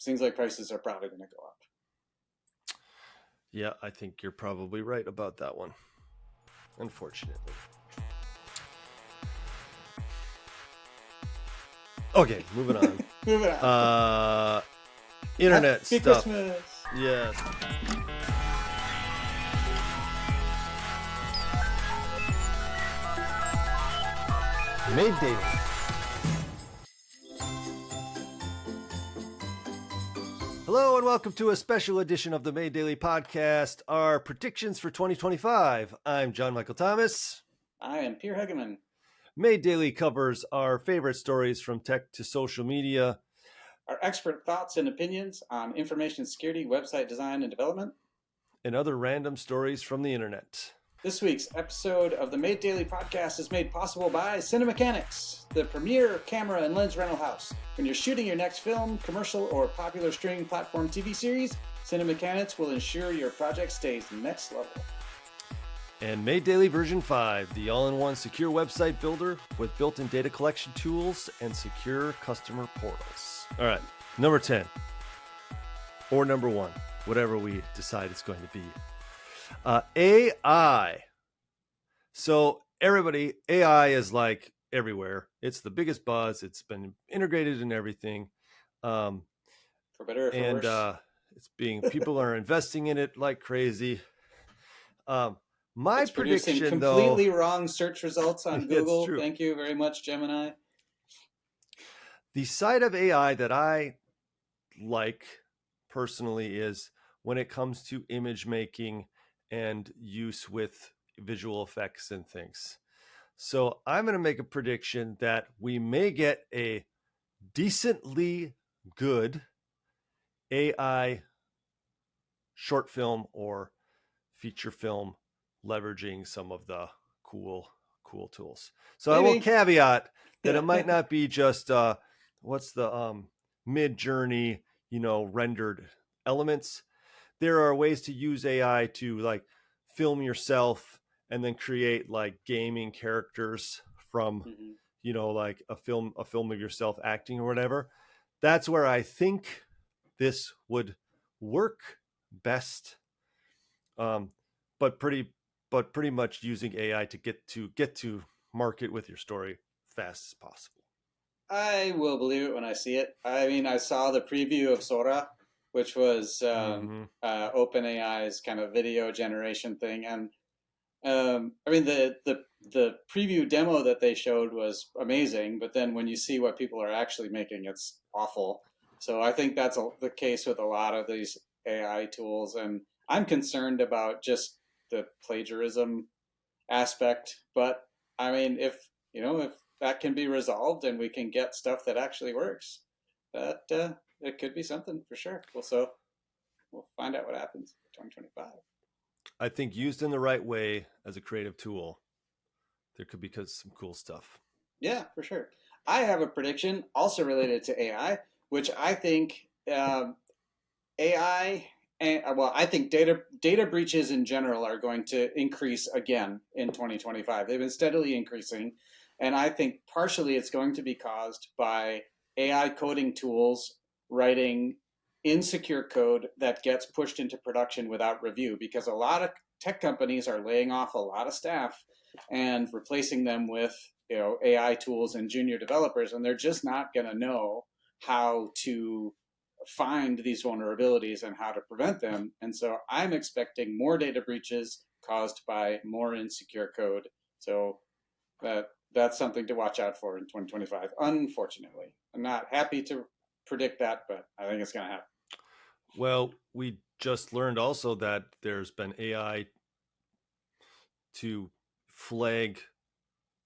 seems like prices are probably going to go up. Yeah, I think you're probably right about that one, unfortunately. Okay, moving on. Moving on. Internet Happy stuff. Christmas. Yes. Made Daily. Hello and welcome to a special edition of the Made Daily podcast, our predictions for 2025. I'm John Michael Thomas. I am Pierre Hegeman. Made Daily covers our favorite stories from tech to social media, our expert thoughts and opinions on information security, website design and development, and other random stories from the internet. This week's episode of the Made Daily podcast is made possible by Cinemechanics, the premier camera and lens rental house. When you're shooting your next film, commercial, or popular streaming platform TV series, Cinemechanics will ensure your project stays next level. And Made Daily version 5, the all-in-one secure website builder with built-in data collection tools and secure customer portals. All right, number 10, or number 1, whatever we decide it's going to be. AI. So everybody, AI is like everywhere. It's the biggest buzz. It's been integrated in everything. For better or for worse. It's being, people are investing in it like crazy. My it's prediction, producing completely wrong search results on Google. Thank you very much, Gemini. The side of AI that I like personally is when it comes to image making and use with visual effects and things. So I'm going to make a prediction that we may get a decently good AI short film or feature film leveraging some of the cool tools. So maybe. I will caveat that it might not be just what's the Mid-Journey, rendered elements. There are ways to use AI to like film yourself and then create like gaming characters from like a film of yourself acting or whatever. That's where I think this would work best. But pretty much using AI to get to market with your story fast as possible. I will believe it when I see it. I mean, I saw the preview of Sora, which was OpenAI's kind of video generation thing, and I mean the preview demo that they showed was amazing, but then when you see what people are actually making, it's awful. So I think that's the case with a lot of these AI tools, and I'm concerned about just the plagiarism aspect. But I mean, if that can be resolved and we can get stuff that actually works, that it could be something for sure. We'll find out what happens in 2025. I think used in the right way as a creative tool, there could be some cool stuff. Yeah, for sure. I have a prediction also related to AI, which I think AI. I think data breaches in general are going to increase again in 2025. They've been steadily increasing, and I think partially it's going to be caused by AI coding tools writing insecure code that gets pushed into production without review, because a lot of tech companies are laying off a lot of staff and replacing them with AI tools and junior developers, and they're just not going to know how to find these vulnerabilities and how to prevent them. And so I'm expecting more data breaches caused by more insecure code. So that's something to watch out for in 2025. Unfortunately, I'm not happy to predict that, but I think it's going to happen. Well, we just learned also that there's been AI to flag,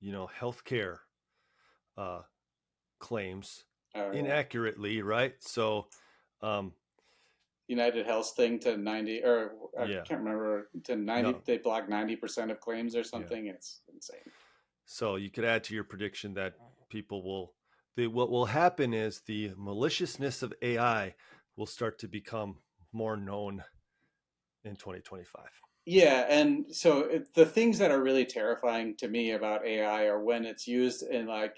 healthcare claims inaccurately, right? So United Health thing to 90, or I can't remember, to 90, no. They block 90% of claims or something. Yeah. It's insane. So you could add to your prediction that people what will happen is the maliciousness of AI will start to become more known in 2025. Yeah, and so the things that are really terrifying to me about AI are when it's used in like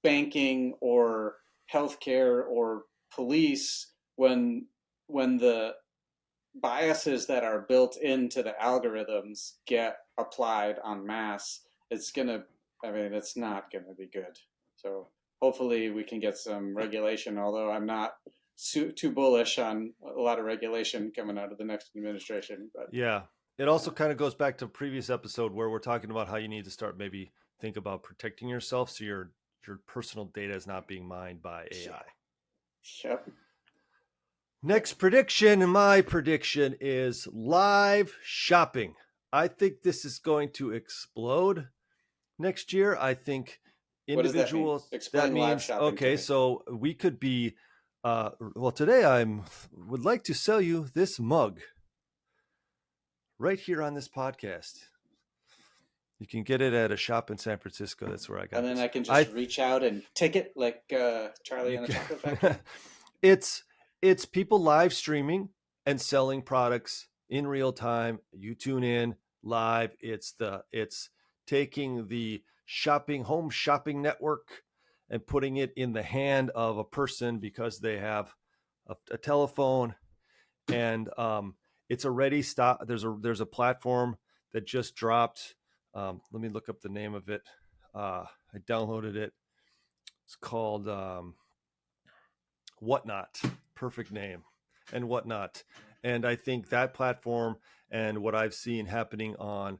banking or healthcare or police when the biases that are built into the algorithms get applied en masse, it's gonna, I mean, it's not gonna be good. So hopefully we can get some regulation, although I'm not too bullish on a lot of regulation coming out of the next administration. But Yeah. It also kind of goes back to a previous episode where we're talking about how you need to start maybe think about protecting yourself so your personal data is not being mined by AI. yep. Next prediction, and my prediction is live shopping. I think this is going to explode next year. I think individuals. What does that mean? Explain that live means shopping to okay. me. So we could be. Well, today would like to sell you this mug right here on this podcast. You can get it at a shop in San Francisco. That's where I got it. And then I can just reach out and take it like Charlie and the Chocolate Factory. It's people live streaming and selling products in real time. You tune in live. It's taking the home shopping network and putting it in the hand of a person because they have a telephone, and it's already stopped. There's a platform that just dropped. Let me look up the name of it. I downloaded it. It's called Whatnot. Perfect name. And Whatnot. And I think that platform and what I've seen happening on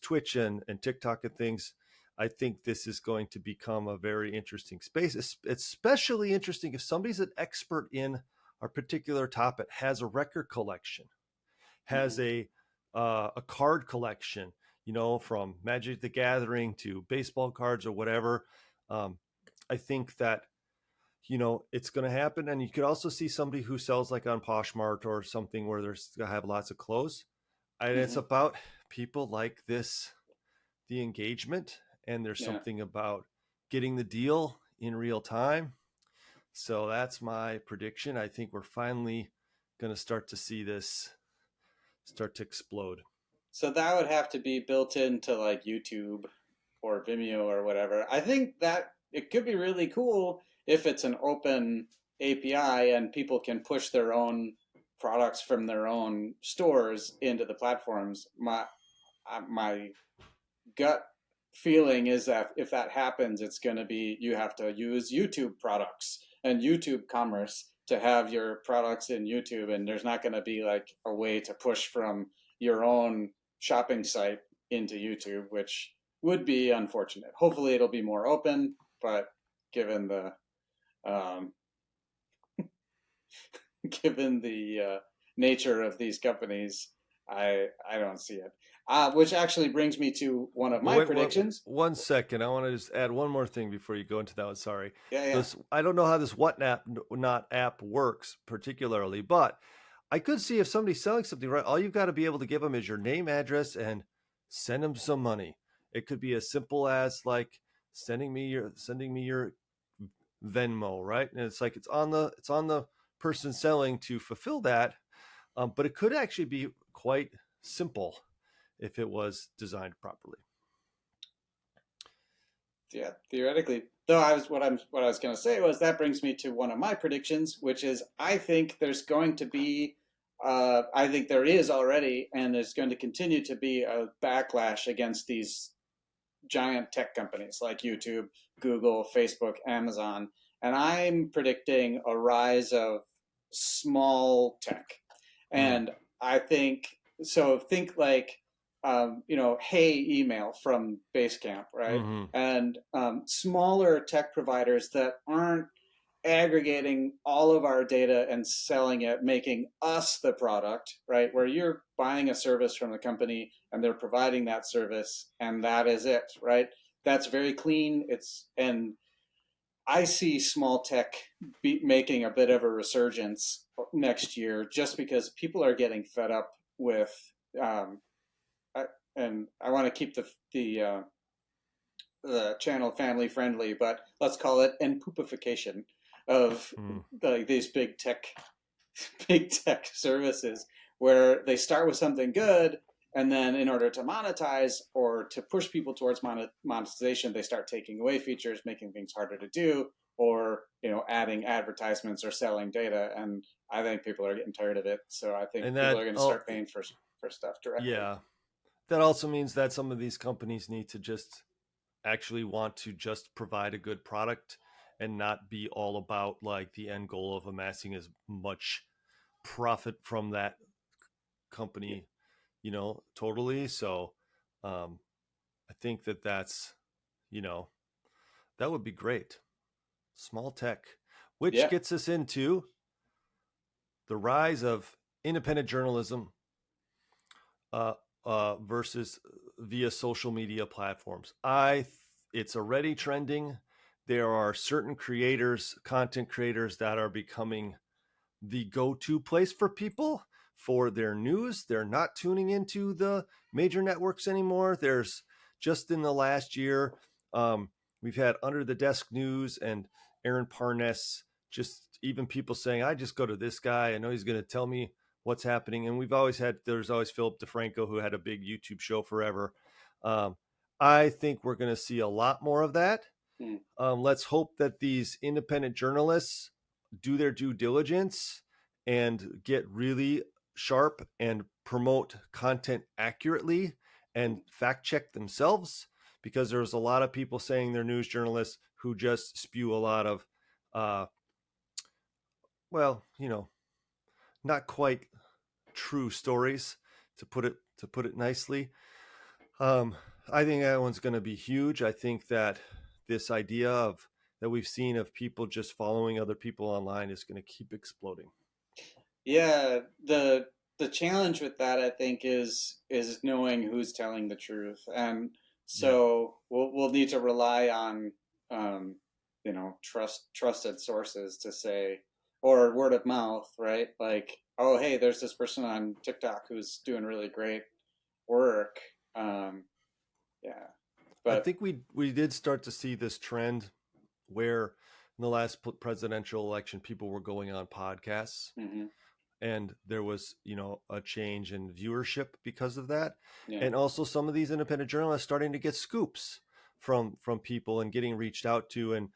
Twitch and TikTok and things, I think this is going to become a very interesting space. It's especially interesting if somebody's an expert in a particular topic, has a record collection, has a card collection, from Magic the Gathering to baseball cards or whatever. I think that, it's going to happen. And you could also see somebody who sells like on Poshmark or something where there's going to have lots of clothes. And it's about people like this, the engagement, and there's something about getting the deal in real time. So that's my prediction. I think we're finally going to start to see this start to explode. So that would have to be built into like YouTube or Vimeo or whatever. I think that it could be really cool if it's an open API and people can push their own products from their own stores into the platforms. My gut feeling is that if that happens, it's going to be you have to use YouTube products and YouTube commerce to have your products in YouTube, and there's not going to be like a way to push from your own shopping site into YouTube, which would be unfortunate. Hopefully it'll be more open, but given the nature of these companies, I don't see it. Which actually brings me to one of my predictions. 1 second. I want to just add one more thing before you go into that one. Sorry. Yeah. I don't know how this Whatnot app works particularly, but I could see if somebody's selling something, right? All you've got to be able to give them is your name, address, and send them some money. It could be as simple as like sending me your Venmo, right? And it's like it's on the person selling to fulfill that, but it could actually be quite simple if it was designed properly. Yeah, theoretically. Though what I was going to say was that brings me to one of my predictions, which is I think there's going to be, I think there is already, and there's going to continue to be a backlash against these giant tech companies like YouTube, Google, Facebook, Amazon, and I'm predicting a rise of small tech, and I think so. Think like. Hey email from Basecamp, right? Mm-hmm. And smaller tech providers that aren't aggregating all of our data and selling it, making us the product, right? Where you're buying a service from the company and they're providing that service and that is it, right? That's very clean. And I see small tech making a bit of a resurgence next year just because people are getting fed up with and I want to keep the channel family friendly, but let's call it poopification of these big tech services, where they start with something good, and then in order to monetize or to push people towards monetization, they start taking away features, making things harder to do, or adding advertisements or selling data. And I think people are getting tired of it. So I think And people that, are going to oh, start paying for stuff directly. yeah, that also means that some of these companies need to just actually want to just provide a good product and not be all about like the end goal of amassing as much profit from that company, totally. So I think that that's, you know, that would be great. Small tech, which Yeah. gets us into the rise of independent journalism uh, versus via social media platforms. It's already trending. There are certain creators, content creators that are becoming the go-to place for people for their news. They're not tuning into the major networks anymore. There's just in the last year, we've had Under the Desk News and Aaron Parnes, just even people saying, I just go to this guy. I know he's going to tell me what's happening. And there's always Philip DeFranco, who had a big YouTube show forever. Um, I think we're going to see a lot more of that. Mm. Let's hope that these independent journalists do their due diligence and get really sharp and promote content accurately and fact check themselves, because there's a lot of people saying they're news journalists who just spew a lot of uh, well, not quite true stories, to put it nicely. I think that one's going to be huge. I think that this idea of that we've seen of people just following other people online is going to keep exploding. Yeah, the challenge with that, I think, is knowing who's telling the truth, and Yeah. so we'll need to rely on trusted sources to say, or word of mouth, right? Like, oh, hey, there's this person on TikTok who's doing really great work. Yeah, I but think we did start to see this trend where in the last presidential election, people were going on podcasts, hmm and there was a change in viewership because of that. yeah, And also some of these independent journalists starting to get scoops from people and getting reached out to.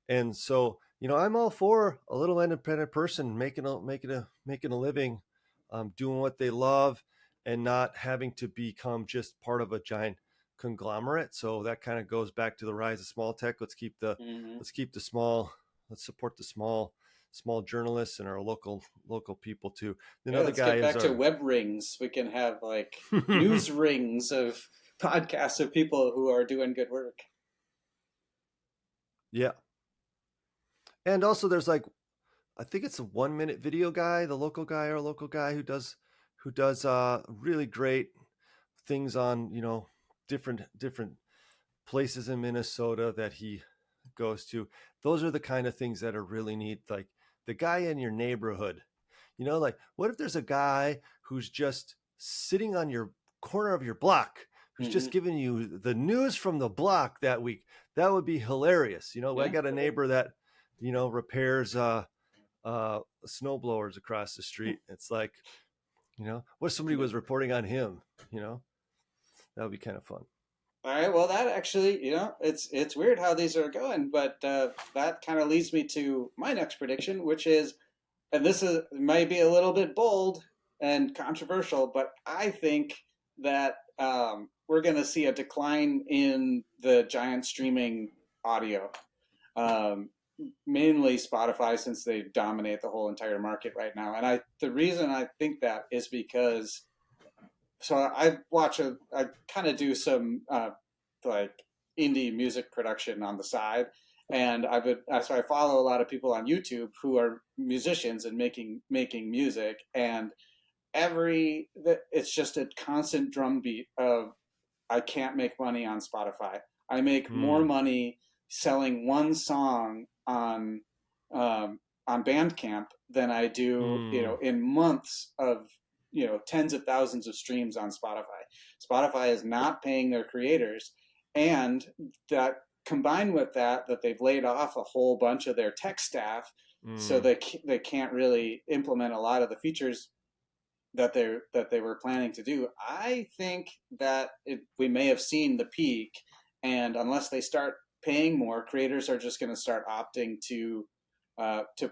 And so I'm all for a little independent person making a living, doing what they love and not having to become just part of a giant conglomerate. So that kind of goes back to the rise of small tech. hmm Let's keep the small, let's support the small journalists and our local people too. yeah. Another Let's guy get is back to our web rings. We can have like news rings of podcasts of people who are doing good work. yeah. And also there's like, I think it's a 1 minute video guy, the local guy who does really great things on, different places in Minnesota that he goes to. Those are the kind of things that are really neat. Like the guy in your neighborhood, like what if there's a guy who's just sitting on your corner of your block, who's hmm just giving you the news from the block that week? That would be hilarious. I Yeah. got a neighbor that, repairs snow blowers across the street. It's like, what if somebody was reporting on him, that would be kind of fun. All right. Well, that actually, it's weird how these are going, but that kind of leads me to my next prediction, which is, and this is might be a little bit bold and controversial, but I think that we're going to see a decline in the giant streaming audio. Um, Mainly Spotify, since they dominate the whole entire market right now. And the reason I think that is because I kind of do some like indie music production on the side, and so I follow a lot of people on YouTube who are musicians and making music, and it's just a constant drumbeat of I can't make money on Spotify. I make more Hmm. money selling one song on Bandcamp than I do, Hmm. in months of tens of thousands of streams on Spotify. Spotify is not paying their creators, and that combined with that they've laid off a whole bunch of their tech staff, so Hmm. they can't really implement a lot of the features that they were planning to do. I think that we may have seen the peak, and unless they start paying more, creators are just going to start opting to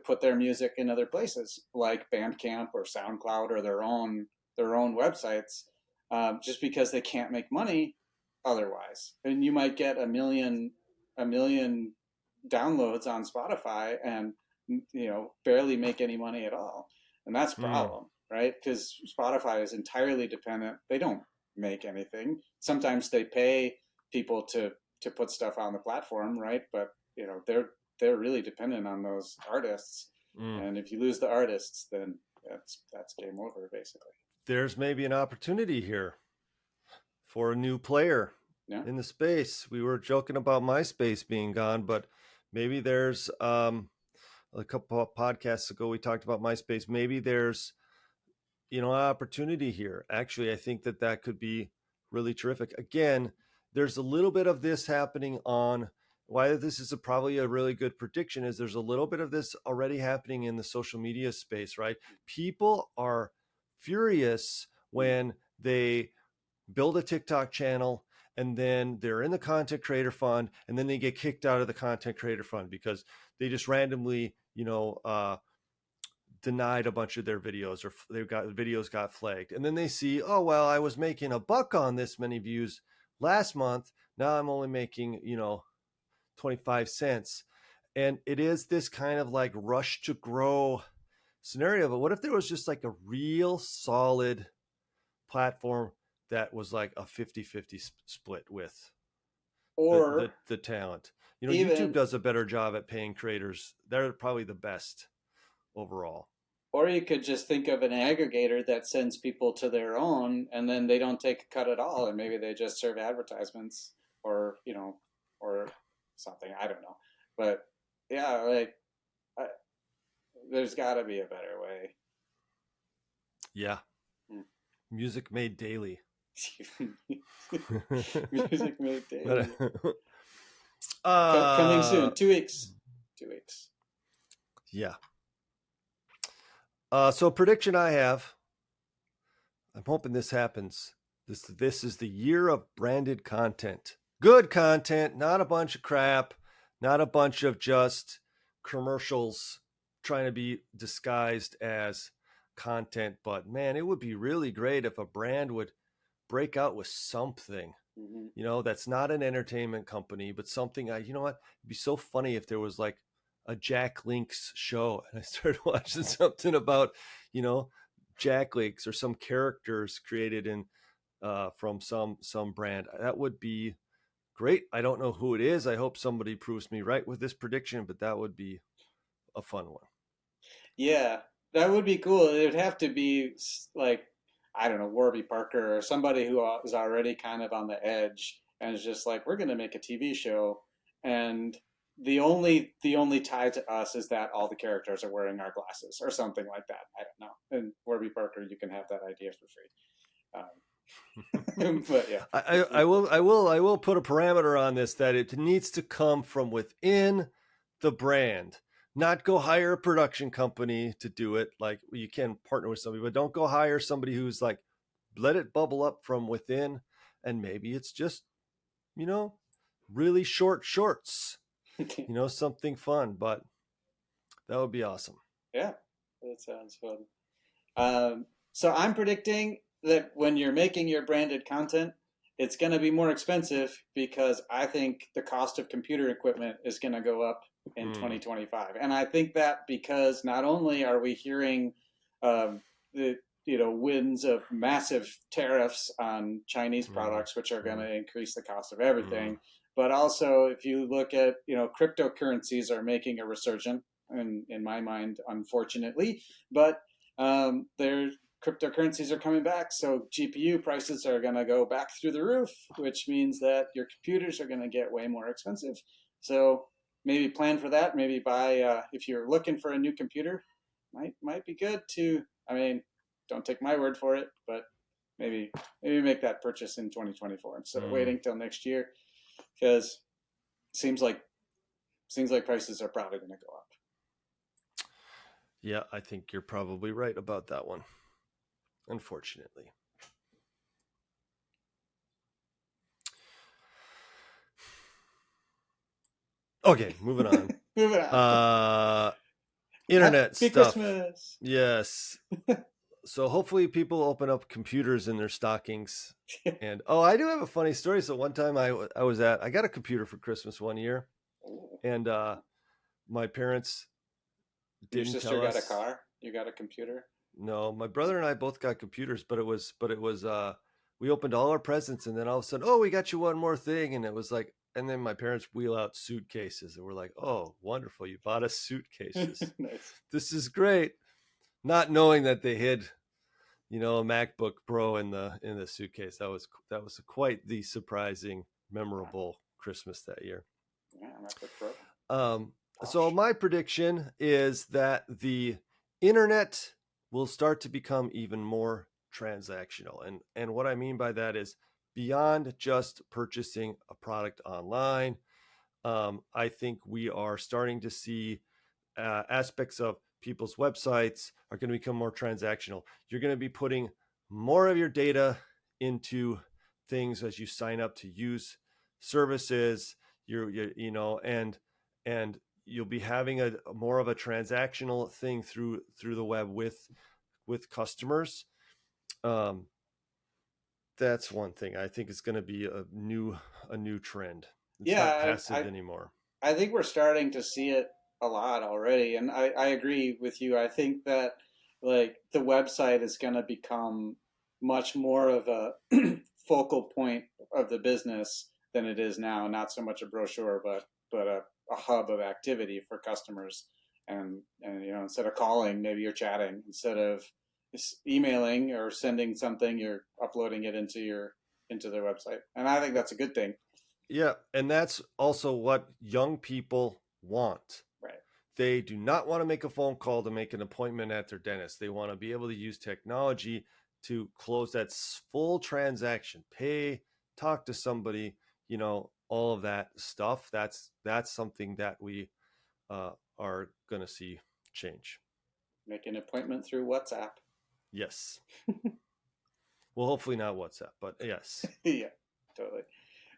put their music in other places like Bandcamp or SoundCloud or their own websites, just because they can't make money otherwise. And you might get a million downloads on Spotify and barely make any money at all, and that's a problem, right? Because Spotify is entirely dependent. They don't make anything. Sometimes they pay people to put stuff on the platform, right? But they're really dependent on those artists, and if you lose the artists, then that's game over, basically. There's maybe an opportunity here for a new player in the space. We were joking about MySpace being gone, but maybe there's a couple of podcasts ago we talked about MySpace. Maybe there's an opportunity here. Actually, I think that could be really terrific. Again, there's a little bit of this happening on why this is probably a really good prediction is there's a little bit of this already happening in the social media space, right? People are furious when they build a TikTok channel and then they're in the content creator fund and then they get kicked out of the content creator fund because they just randomly, denied a bunch of their videos, or videos got flagged. And then they see, oh, well, I was making $1 on this many views last month. Now I'm only making, 25 cents. And it is this kind of like rush to grow scenario. But what if there was just like a real solid platform that was like a 50-50 split with or the talent? YouTube does a better job at paying creators. They're probably the best overall. Or you could just think of an aggregator that sends people to their own, and then they don't take a cut at all, and maybe they just serve advertisements, or or something. I don't know, but yeah, there's got to be a better way. Yeah, music made daily. Music made daily. Coming soon. 2 weeks. 2 weeks. Yeah. So prediction I have, I'm hoping this happens. This is the year of branded content. Good content, not a bunch of crap, not a bunch of just commercials trying to be disguised as content. But man, it would be really great if a brand would break out with something, that's not an entertainment company, but something, it'd be so funny if there was like a Jack Link's show and I started watching something about, Jack Link's or some characters created in from some brand. That would be great. I don't know who it is. I hope somebody proves me right with this prediction, but that would be a fun one. Yeah, that would be cool. It would have to be like, I don't know, Warby Parker or somebody who is already kind of on the edge and is just like, we're going to make a TV show, and the only tie to us is that all the characters are wearing our glasses or something like that. I don't know. And Warby Parker, you can have that idea for free. But yeah, I will put a parameter on this, that it needs to come from within the brand, not go hire a production company to do it. Like, you can partner with somebody, but don't go hire somebody who's like, let it bubble up from within. And maybe it's just, really short shorts. Something fun, but that would be awesome. Yeah, that sounds fun. So I'm predicting that when you're making your branded content, it's going to be more expensive because I think the cost of computer equipment is going to go up in 2025. And I think that because not only are we hearing the winds of massive tariffs on Chinese products, which are going to increase the cost of everything, but also if you look at, cryptocurrencies are making a resurgence, in my mind, unfortunately, but their cryptocurrencies are coming back. So GPU prices are going to go back through the roof, which means that your computers are going to get way more expensive. So maybe plan for that. Maybe buy, if you're looking for a new computer, might be good to, don't take my word for it, but maybe make that purchase in 2024 instead of waiting till next year, because seems like prices are probably going to go up. Yeah, I think you're probably right about that one, unfortunately. Okay, moving on. Moving on. Internet Happy stuff. Christmas. Yes. So hopefully people open up computers in their stockings. And I do have a funny story. So one time I got a computer for Christmas one year, and my parents Your didn't sister tell got a us. car. You got a computer. No, my brother and I both got computers, but it was we opened all our presents, and then all of a sudden, oh, we got you one more thing, and it was like, and then my parents wheel out suitcases, and we're like, oh, wonderful, you bought us suitcases. Nice. This is great. Not knowing that they hid, a MacBook Pro in the suitcase. That was quite the surprising, memorable Christmas that year. Yeah, MacBook Pro. So my prediction is that the internet will start to become even more transactional. And what I mean by that is beyond just purchasing a product online. I think we are starting to see aspects of people's websites are going to become more transactional. You're going to be putting more of your data into things as you sign up to use services. And you'll be having a more of a transactional thing through the web with customers. That's one thing I think is going to be a new trend. It's not passive anymore. I think we're starting to see it a lot already, and I agree with you. I think that like the website is going to become much more of a focal point of the business than it is now. Not so much a brochure, but a hub of activity for customers. And instead of calling, maybe you're chatting. Instead of emailing or sending something, you're uploading it into their website. And I think that's a good thing. Yeah, and that's also what young people want. Right. They do not want to make a phone call to make an appointment at their dentist. They want to be able to use technology to close that full transaction, pay, talk to somebody, all of that stuff. That's something that we are going to see change. Make an appointment through WhatsApp. Yes. Well, hopefully not WhatsApp, but yes. Yeah, totally.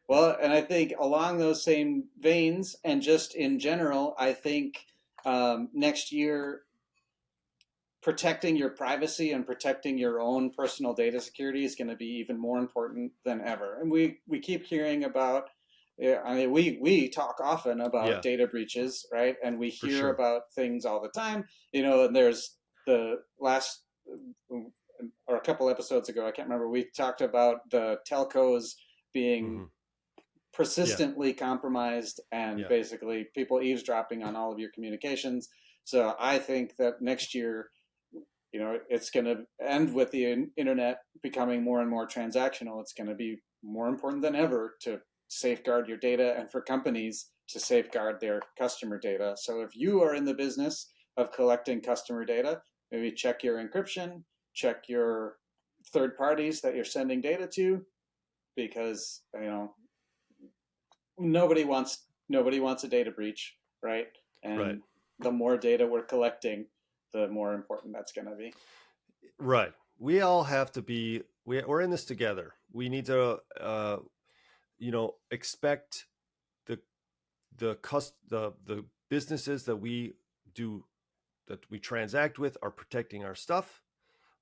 Well, and I think along those same veins, and just in general, I think next year, protecting your privacy and protecting your own personal data security is going to be even more important than ever. And we keep hearing about, we talk often about data breaches, right? And we hear about things all the time. And there's the last, or a couple episodes ago, I can't remember, we talked about the telcos being persistently compromised and basically people eavesdropping on all of your communications. So I think that next year, it's going to end with the internet becoming more and more transactional. It's going to be more important than ever to safeguard your data and for companies to safeguard their customer data. So if you are in the business of collecting customer data, maybe check your encryption, check your third parties that you're sending data to, because nobody wants a data breach, right? And the more data we're collecting, the more important that's going to be. Right. We all have to be. We're in this together. We need to, expect the businesses that we transact with are protecting our stuff.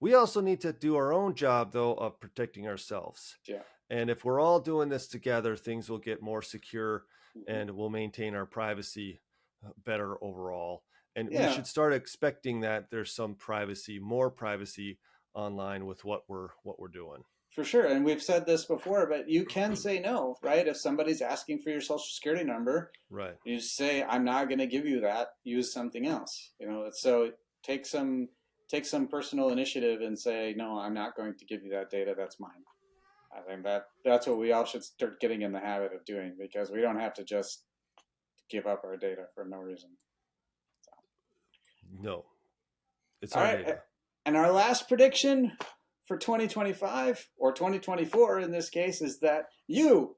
We also need to do our own job, though, of protecting ourselves. Yeah. And if we're all doing this together, things will get more secure, and we'll maintain our privacy better overall. And we should start expecting that there's some more privacy online with what we're doing. For sure. And we've said this before, but you can say no, right? If somebody's asking for your social security number, right, you say, I'm not going to give you that. Use something else. So take some personal initiative and say, no, I'm not going to give you that data. That's mine. I think that's what we all should start getting in the habit of doing, because we don't have to just give up our data for no reason. No, it's all our right. data. And our last prediction for 2025 or 2024 in this case is that you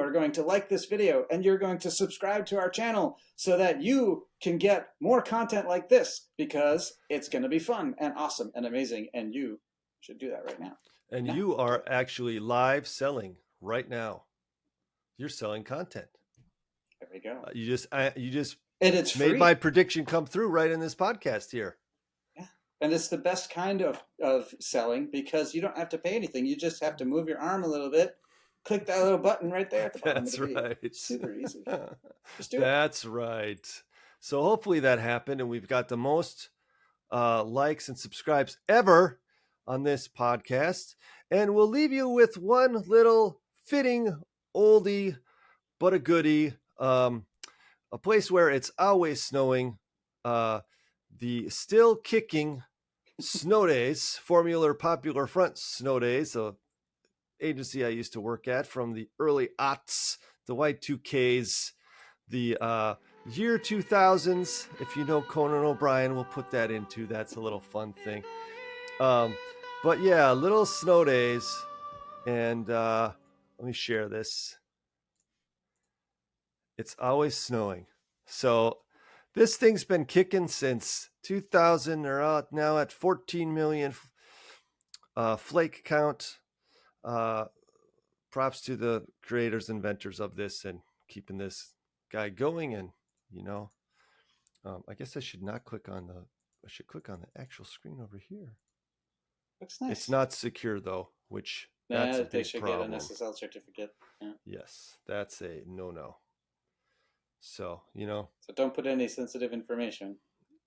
are going to like this video and you're going to subscribe to our channel so that you can get more content like this, because it's going to be fun and awesome and amazing, and you should do that right now. And you are actually live selling right now. You're selling content. There we go. You just And it's made free. my prediction come through right in this podcast here. Yeah. And it's the best kind of selling because you don't have to pay anything. You just have to move your arm a little bit, click that little button right there at the bottom That's of the video. right. Super easy. Just do it. That's right. So hopefully that happened, and we've got the most likes and subscribes ever on this podcast. And we'll leave you with one little fitting oldie but a goodie. A place where it's always snowing. The still kicking Snow Days, Formula Popular Front Snow Days, the agency I used to work at from the early aughts, the Y2Ks, the year 2000s. If you know Conan O'Brien, we'll put that into. That's a little fun thing. But yeah, little Snow Days. And let me share this. It's always snowing. So this thing's been kicking since 2000. They're out now at 14 million flake count. Props to the creators, inventors of this and keeping this guy going. And, you know, I guess I should not click on I should click on the actual screen over here. Looks nice. It's not secure though, which that's a they big should problem. get an SSL certificate. Yeah. Yes, that's a no. So, you know. So don't put any sensitive information.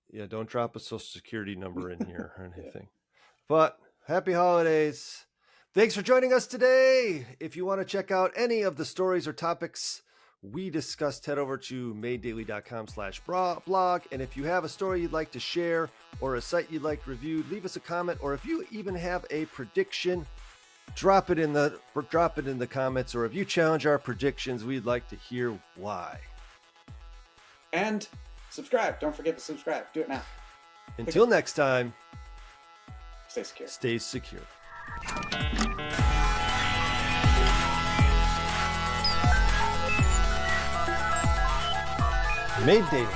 Yeah, don't drop a social security number in here or anything. Yeah. But happy holidays. Thanks for joining us today. If you want to check out any of the stories or topics we discussed, head over to madedaily.com/blog. And if you have a story you'd like to share or a site you'd like reviewed, leave us a comment. Or if you even have a prediction, drop it in the comments. Or if you challenge our predictions, we'd like to hear why. And subscribe. Don't forget to subscribe. Do it now. Until next time, Stay secure. stay secure. Made Daily.